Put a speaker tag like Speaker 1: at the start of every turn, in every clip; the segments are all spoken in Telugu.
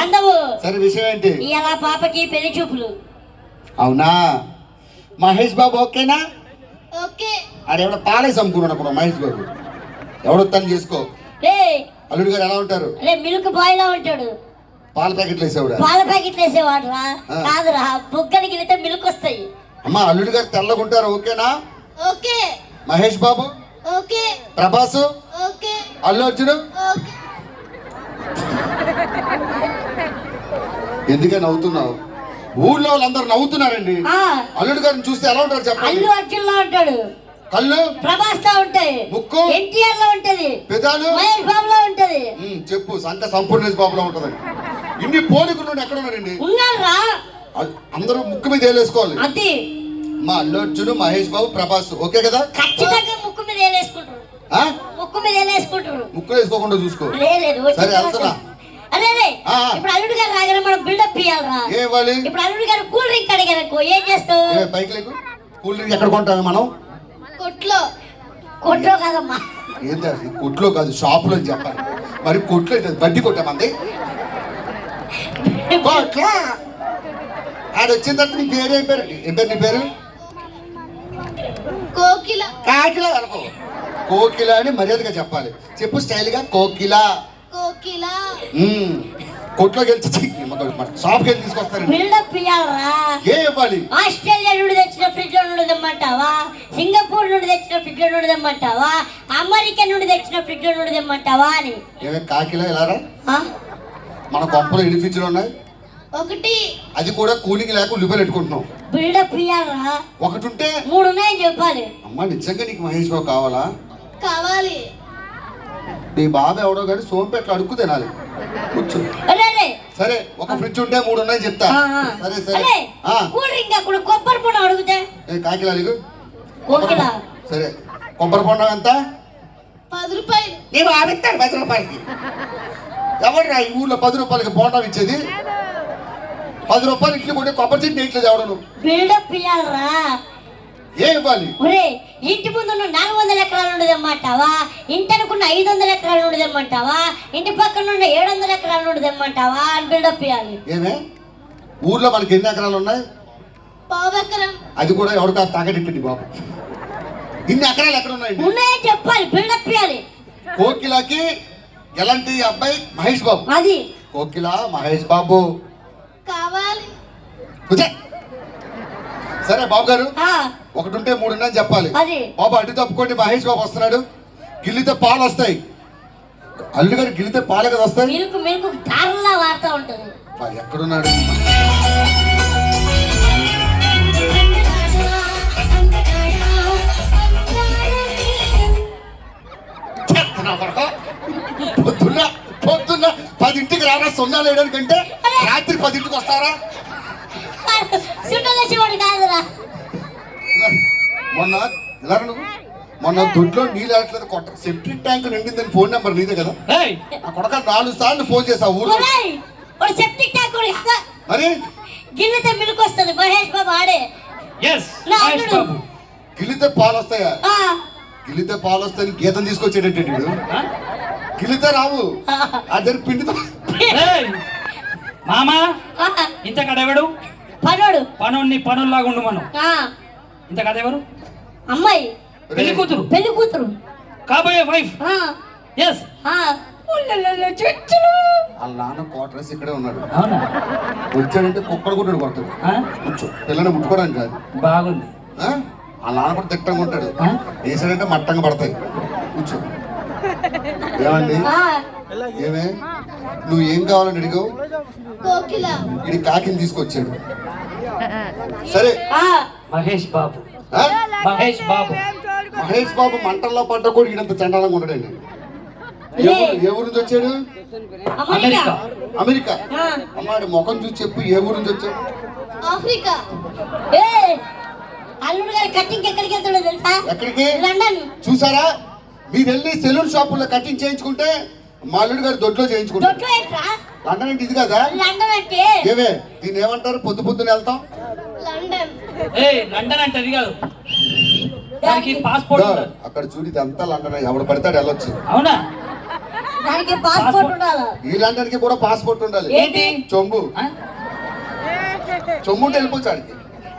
Speaker 1: అందవు.
Speaker 2: సరే విషయం ఏంటి?
Speaker 1: ఇలా పాపకి పెళ్లి చూపులు.
Speaker 2: అవునా? మహేష్ బాబు ఓకేనా?
Speaker 1: ఓకే.
Speaker 2: ఆడెవడ పాలేసి అమ్ముకున్నాడు అప్పుడు మహేష్ బాబు. ఎవడొత్తాను చేసుకో. అల్లుడు గారు ఎలా ఉంటారు?
Speaker 1: మిల్క్ బాయ్ లా ఉంటాడు.
Speaker 2: పాల ప్యాకెట్లు వేసేవాడు.
Speaker 1: పాల ప్యాకెట్లు వేసేవాడు రా. కాదురా, బుగ్గలకి వెళ్తే మిల్క్ వస్తాయి.
Speaker 2: అమ్మా అల్లుడు గారు తెల్లగుంటారు ఓకేనా?
Speaker 1: Okay.
Speaker 2: Mahesh Babu
Speaker 1: okay.
Speaker 2: Prabhas
Speaker 1: okay.
Speaker 2: Allu Arjun
Speaker 1: okay.
Speaker 2: ఎందుకే నవ్వుతున్నావు? ఊళ్ళో వాళ్ళందరూ నవ్వుతున్నారండి. అల్లుడు గారిని చూస్తే ఎలా ఉంటారు చెప్పండి?
Speaker 1: అల్లు అర్జున్ లా ఉంటాడు.
Speaker 2: కళ్ళు
Speaker 1: ప్రభాస్ లా ఉంటాయి.
Speaker 2: ముక్కు
Speaker 1: ఎన్టీఆర్ లా ఉంటది.
Speaker 2: పెదాలు
Speaker 1: మహేష్ బాబు లా ఉంటది.
Speaker 2: చెప్పు సంక సంపూర్ణేష్ బాబులా ఉంటదండి. ఇన్ని పోలికలు ఎక్కడ ఉన్నారండి?
Speaker 1: ఉన్నారా?
Speaker 2: అందరూ ముక్కు మీద వేలేసుకోవాలి.
Speaker 1: అది
Speaker 2: మా అల్లు అర్జున్ మహేష్ బాబు ప్రభాస్ ఓకే కదా?
Speaker 1: ఖచ్చితంగా ముక్కు మీద వేలేసుకుంటారు. ముక్కు మీద వేలేసుకుంటారు.
Speaker 2: ముక్కు వేసుకోకుండా చూసుకో.
Speaker 1: లేదు
Speaker 2: సరే వెళ్తున్నా.
Speaker 1: అరే ఇప్పుడు అల్లుడు గారు రాగానే మనం బిల్డప్ ఇయ్యాలరా.
Speaker 2: ఏ ఇవ్వాలి?
Speaker 1: ఇప్పుడు అల్లుడు గారు కూల్ డ్రింక్ అడిగారనుకో ఏం చేస్తావు?
Speaker 2: పైకి లేకు. కూల్ డ్రింక్ ఎక్కడ కొంటాము మనం?
Speaker 1: కొట్లో. కొట్లో కాదమ్మా.
Speaker 2: ఏంటి కొట్లో కాదు షాప్ లో చెప్పాలి. మరి కొట్లో బడ్డీ కొట్టామంది. ఆడ వచ్చిన తర్వాత నీ పేరు ఏం పేరు? ఏం పేరు నీ పేరు?
Speaker 1: కోకిల.
Speaker 2: కాకిల అనుకో. కోకిల అని మర్యాదగా చెప్పాలి. చెప్పు స్టైల్ గా. కోకిల.
Speaker 1: కోకిల.
Speaker 2: కొట్లోకి వెళ్ళి షాప్కి వెళ్ళి తీసుకొస్తాను.
Speaker 1: బిల్డప్ ఇయ్యాలరా.
Speaker 2: ఏ ఇవ్వాలి?
Speaker 1: ఆస్ట్రేలియా నుండి తెచ్చిన ఫ్రిడ్జ్ లో నుండి తెమ్మంటావా? సింగపూర్ నుండి తెచ్చిన ఫ్రిడ్జ్ లో నుండి తెమ్మంటావా? అమెరికా నుండి తెచ్చిన ఫ్రిడ్జ్ లో నుండి తెమ్మంటావా అని.
Speaker 2: ఏమే కాకిలా ఎలారా? మన కొంపలో ఎన్ని ఫ్రిడ్జ్లు ఉన్నాయి?
Speaker 1: ఒకటి.
Speaker 2: అది కూడా కూలింగ్ లేక ఉల్లిపాయలు పెట్టుకుంటున్నాం.
Speaker 1: బిల్డప్ ఇయ్యాలరా.
Speaker 2: ఒకటి ఉంటే
Speaker 1: 3 ఉన్నాయని చెప్పాలి.
Speaker 2: అమ్మా నిజంగా నీకు మహేష్ బాబు కావాలా?
Speaker 1: కావాలి.
Speaker 2: నీ బాబు ఎవడో కానీ సోంపేట్లు అడుక్కు తినాలి. కూర్చో. సరే ఒక ఫ్రిడ్జ్ ఉంటే 3 ఉన్నాయని చెప్తా. సరే సరే.
Speaker 1: కూల్ డ్రింక్ అక్కడ కొబ్బరి బొండం అడుగుతా.
Speaker 2: కాకిలా నీకు
Speaker 1: కోకిల.
Speaker 2: సరే కొబ్బరి బొండం ఎంత?
Speaker 1: 10 రూపాయలు.
Speaker 2: నీ బాబు ఇస్తాడు 10 రూపాయలకి. ఎవరు రా ఈ ఊర్లో 10 రూపాయలకి బొండం ఇచ్చేది? 10 రూపాయలు ఇట్లు కొట్టే కొబ్బరి చెట్టు ఇట్లేదు ఎవడను.
Speaker 1: బిల్డప్ ఇయ్యాలరా.
Speaker 2: ఏ ఇవ్వాలి?
Speaker 1: ఇంటి ముందు 400 ఎకరాలు ఉండదేమంటావా? ఇంటి అనుకున్న 500 ఎకరాలు ఉండదేమంటావా? ఇంటి పక్కన 700 ఎకరాలు ఉండదేమంటావా అని బిల్డప్ ఇవ్వాలి.
Speaker 2: ఏమే ఊర్లో మనకి ఎన్ని ఎకరాలు ఉన్నాయి?
Speaker 1: 1/2 ఎకరం.
Speaker 2: అది కూడా ఎవరికా తాగడించండి బాబు. ఇన్ని ఎకరాలు ఎక్కడ ఉన్నాయండి?
Speaker 1: ఉన్నాయని చెప్పాలి. బిల్డప్ ఇవ్వాలి.
Speaker 2: కోకిలకి ఎలాంటి అబ్బాయి? మహేష్ బాబు.
Speaker 1: అది
Speaker 2: కోకిల మహేష్ బాబు
Speaker 1: కావాలి.
Speaker 2: సరే బాబు గారు ఒకటి ఉంటే 3 ఉన్నాయని చెప్పాలి. బాబు అడ్డు తప్పుకోండి. మహేష్ బాబు వస్తున్నాడు. గిల్లితే పాలు వస్తాయి. అల్లు గారు గిల్లితే పాలు కదా వస్తాయి.
Speaker 1: మిల్క్ మిల్క్ ధారలా వాడుతూ ఉంటుంది.
Speaker 2: ఎక్కడున్నాడు? పొద్దున్న పొద్దున్న 10ంటికి రారా సొందాలు వేయడానికంటే రాత్రి 10ంటికి వస్తారా? మొన్న ఎలా నువ్వు మొన్న దొడ్లో నీళ్ళు వెళ్ళట్లేదు కొట్ట సెప్టిక్ ట్యాంక్ నిండిందని ఫోన్ నెంబర్ నీదే కదా? ఆ కొడక 4 సార్లు ఫోన్ చేసా ఊరు. మరి
Speaker 1: గిల్లితే మిల్క్ వస్తుంది. మహేష్ బాబు ఆడే.
Speaker 2: గిల్లితే పాలు వస్తాయా? గిల్లితే పాలు వస్తాయని గీతం తీసుకొచ్చేటట్టు వీడు. గిల్లితే రావు. అదే పిండితో
Speaker 3: మామా ఇంత కడెవడు?
Speaker 1: పనోడు.
Speaker 3: పనోడిని పనుల్లాగా ఉండు మనం. ఇంత కదెవరు?
Speaker 1: అమ్మాయి.
Speaker 3: పెళ్లి కూతురు.
Speaker 1: పెళ్లి కూతురు
Speaker 3: కాబోయే వైఫ్. ఎస్.
Speaker 2: వాళ్ళ నాన్న క్వార్టర్స్ ఇక్కడే ఉన్నాడు.
Speaker 3: అవునా?
Speaker 2: వచ్చాడంటే కుక్కడు కొట్టాడు కొడతాడు. కూర్చో. పిల్లని ముట్టుకోవడానికి కాదు.
Speaker 3: బాగుంది.
Speaker 2: వాళ్ళ నాన్న కూడా తిట్టంగా ఉంటాడు. వేసాడంటే మట్టంగా పడతాయి. కూర్చో. ఏమండి ఏమే నువ్వు ఏం కావాలని అడిగావు? ఇది కాకిని తీసుకొచ్చాడు. సరే
Speaker 3: మహేష్ బాబు. మహేష్ బాబు.
Speaker 2: మహేష్ బాబు మంటల్లో పడ్డ కూడా ఈడంత చండాలంగా ఉన్నాడండి. ఏ ఊరు నుంచి వచ్చాడు?
Speaker 3: అమెరికా.
Speaker 2: అమెరికా. అమ్మాడి ముఖం చూసి చెప్పు ఏ ఊరు నుంచి వచ్చాడు?
Speaker 1: ఆఫ్రికా. అల్లుడు గారి కటింగ్ ఎక్కడికి వెళ్తాడో తెలుసా?
Speaker 2: ఎక్కడికి?
Speaker 1: లండన్.
Speaker 2: చూసారా? మీరు వెళ్ళి సెలూన్ షాపుల్లో కటింగ్ చేయించుకుంటే మా అల్లుడు గారు దొడ్లో చేయించుకుంటారు. లండన్ అంటే ఇది కదా?
Speaker 1: లండన్ అంటే
Speaker 2: ఏవే దీన్ని ఏమంటారు? పొద్దు పొద్దున వెళ్తాం.
Speaker 1: లండన్.
Speaker 3: లండన్ అంటే అది కాదు. దానికి పాస్పోర్ట్.
Speaker 2: అక్కడ చూడు ఇదంతా లండన్. ఎవడు పడతాడు వెళ్ళొచ్చు.
Speaker 3: అవునా?
Speaker 1: దానికి పాస్పోర్ట్ ఉండాలి.
Speaker 2: ఇలాంటి కూడా పాస్పోర్ట్ ఉండాలి.
Speaker 1: ఏంటి?
Speaker 2: చొంబు
Speaker 3: ఆ?
Speaker 2: చొంబు ఉంటే వెళ్ళిపోవచ్చు ఆడికి.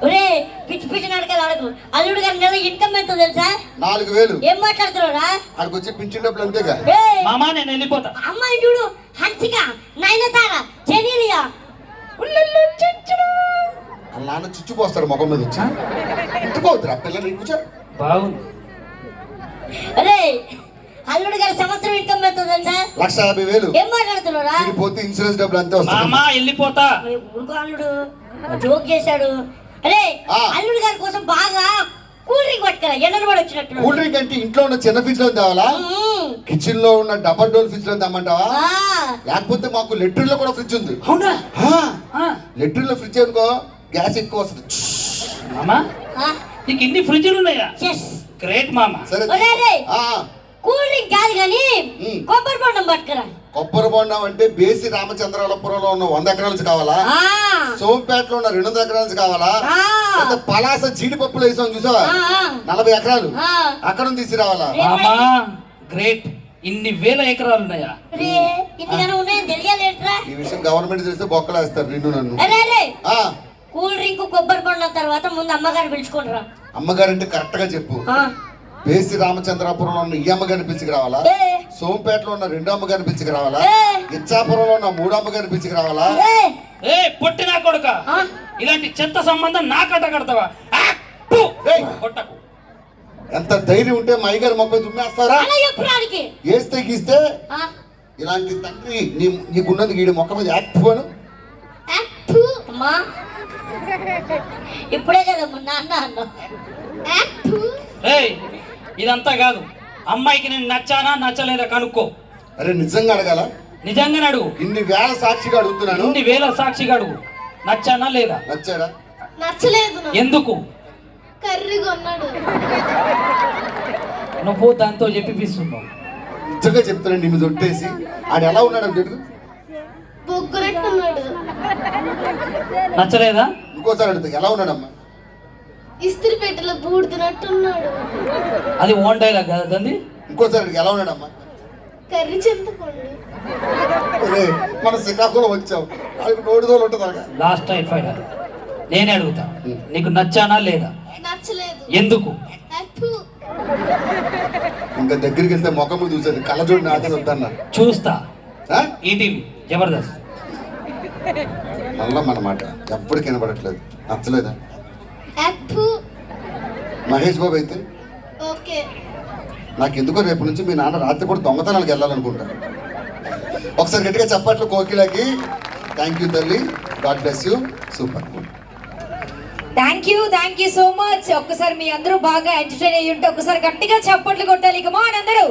Speaker 1: ఒరే పిచ్చి పిచ్చి నడకలు ఆడకు. అల్లుడు గారి నెల ఇన్కమ్ ఎంత తెలుసా?
Speaker 2: 4,000.
Speaker 1: ఏం మాట్లాడుతున్నారా?
Speaker 2: ఆడికి వచ్చి పింఛన్ డబ్బులు అంతేగా.
Speaker 3: మామా నేను వెళ్ళిపోతా.
Speaker 1: అమ్మాయి చూడు, హన్సిక, నయనతార, జెనీలియా.
Speaker 2: వాళ్ళ నాన్న చిచ్చు పోస్తాడు ముఖం మీద వచ్చి. ఎత్తుకోవద్దురా పిల్లలు కూర్చో.
Speaker 3: బాగుంది.
Speaker 1: అరే అల్లుడు గారి సంవత్సరం ఇన్కమ్ ఎంత తెలుసా?
Speaker 2: 1,50,000.
Speaker 1: ఏం మాట్లాడుతున్నారా?
Speaker 2: ఇది పోతే ఇన్సూరెన్స్ డబ్బులు అంతే వస్తాయి.
Speaker 3: మామా వెళ్ళిపోతా.
Speaker 1: ఊరుకో అల్లుడు, జోక్ చేశాడు. అరే అల్లుడు గారి కోసం బాగా కూల్ డ్రింక్ పట్టుకురా, ఎండలు పడి వచ్చినట్టు.
Speaker 2: కూల్ డ్రింక్ అంటే ఇంట్లో ఉన్న చిన్న ఫ్రిడ్జ్ లో తేవాలా? కిచెన్ లో ఉన్న డబల్ డోర్ ఫ్రిడ్జ్ లో తెమ్మంటావా? లేకపోతే మాకు లెట్రిన్ లో కూడా ఫ్రిడ్జ్ ఉంది.
Speaker 3: అవునా?
Speaker 2: లెట్రిన్ లో ఫ్రిడ్జ్ అనుకో గ్యాస్ ఎక్కువ వస్తుంది.
Speaker 3: మామా నీకు ఇన్ని ఫ్రిడ్జ్లు ఉన్నాయా? గ్రేట్ మామా.
Speaker 2: సరే
Speaker 1: కూల్ డ్రింక్ కాదు కానీ కొబ్బరి బొండం పట్టుకురా.
Speaker 2: కొబ్బరి బొండం అంటే బేసి రామచంద్రాలపురంలో ఉన్న 100 ఎకరాల నుంచి కావాలా? సోంపేటలో ఉన్న 200 ఎకరాల నుంచి కావాలా? పలాస జీడిపప్పులు వేసాం చూసావా, 40 ఎకరాలు, అక్కడ నుంచి తీసుకురావాలా?
Speaker 3: మామా గ్రేట్. ఇన్ని వేల ఎకరాలు ఉన్నాయా?
Speaker 2: ఈ విషయం గవర్నమెంట్ తెలిస్తే బొక్కలు వేస్తారు నిన్ను నన్ను.
Speaker 1: కూల్ డ్రింక్ కొబ్బరి బొండం తర్వాత ముందు అమ్మగారు పిలుచుకుంటారా?
Speaker 2: అమ్మగారంటే కరెక్ట్ గా చెప్పు. బేసి రామచంద్రాపురంలో ఉన్న ఈ అమ్మగారిని పిలిచికి రావాలా? సోంపేటలో ఉన్న 2 అమ్మగారిని పిలిచికి రావాలా? ఇచ్చాపురంలో ఉన్న 3 అమ్మగారిని పిలిచికి రావాలా?
Speaker 3: పొట్టినా కొడుక, ఇలాంటి చెత్త సంబంధం నాకట కడతావా? కొట్టకు.
Speaker 2: ఎంత ధైర్యం ఉంటే మా అయ్యగారు మొక్క దుమ్మేస్తారా? వేస్తే గీస్తే ఇలాంటి తండ్రి నీకున్నది గీడి మొక్క మీద యాక్టివ్ను.
Speaker 1: ఇప్పుడే కదా నాన్న అన్న.
Speaker 3: ఇదంతా కాదు, అమ్మాయికి నేను నచ్చానా నచ్చలేదా కనుక్కో.
Speaker 2: అరే నిజంగా అడగాల?
Speaker 3: నిజంగానే అడుగు.
Speaker 2: ఇన్ని వేల సాక్షిగా అడుగుతున్నాను.
Speaker 3: ఇన్ని వేల సాక్షిగా అడుగు. నచ్చానా లేదా?
Speaker 2: నచ్చాడా?
Speaker 4: నచ్చలేదు.
Speaker 3: ఎందుకు?
Speaker 4: కర్రీ కొన్నాడు.
Speaker 3: నువ్వు దాంతో చెప్పిస్తున్నావు.
Speaker 2: నిజంగా చెప్తాను నిన్ను దొట్టేసి. ఆడు ఎలా ఉన్నాడు అంటే
Speaker 4: బొగ్గురెట్టున్నాడు.
Speaker 3: నచ్చలేదా?
Speaker 2: ఇంకోసారి అడుగుతా, ఎలా ఉన్నాడమ్మా?
Speaker 4: ఇస్త్రీ పెట్టెలో బూడుతున్నట్టున్నాడు.
Speaker 3: అది ఓన్ డైలాగ్ కదండి.
Speaker 2: ఇంకోసారి అడుగు, ఎలా ఉన్నాడమ్మా?
Speaker 4: కర్రీ చింతపండు.
Speaker 2: మన శ్రీకాకుళం వచ్చావు, అది నోటిదోలు ఉంటుంది.
Speaker 3: లాస్ట్ టైం ఫైనల్ నేనే అడుగుతా, నీకు నచ్చానా లేదా?
Speaker 4: నచ్చలేదు.
Speaker 3: ఎందుకు?
Speaker 2: ఇంకా దగ్గరికి వెళ్తే ముఖము చూసేది, కళ్ళజోడు నాదే వద్దన్నా.
Speaker 3: చూస్తా. ఈటీవీ జబర్దస్త్.
Speaker 2: మళ్ళా మన మాట ఎప్పటికీ వినపడట్లేదు. నచ్చలేదా? మహేష్ బాబు అయితే
Speaker 4: ఓకే.
Speaker 2: నాకెందుకో రేపు నుంచి మీ నాన్న రాత్రి కూడా దొంగతనాలకు వెళ్ళాలనుకుంటాను. ఒకసారి గట్టిగా చెప్పట్లు కోకిలకి. థ్యాంక్ యూ తల్లి, God bless you. Super.
Speaker 5: Thank you so much. ఒక్కసారి మీ అందరూ బాగా ఎంటర్టైన్ అయ్యి ఉంటే ఒకసారి గట్టిగా చప్పట్లు కొట్టాలి. ఇక మాన్ అందరూ.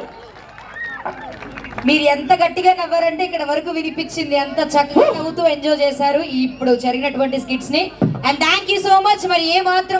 Speaker 5: మీరు ఎంత గట్టిగా నవ్వారంటే ఇక్కడ వరకు వినిపించింది. అంత చక్కగా నవ్వుతూ ఎంజాయ్ చేశారు ఇప్పుడు జరిగినటువంటి స్కిట్స్ ని. And thank you so much. మరి ఏ మాత్రం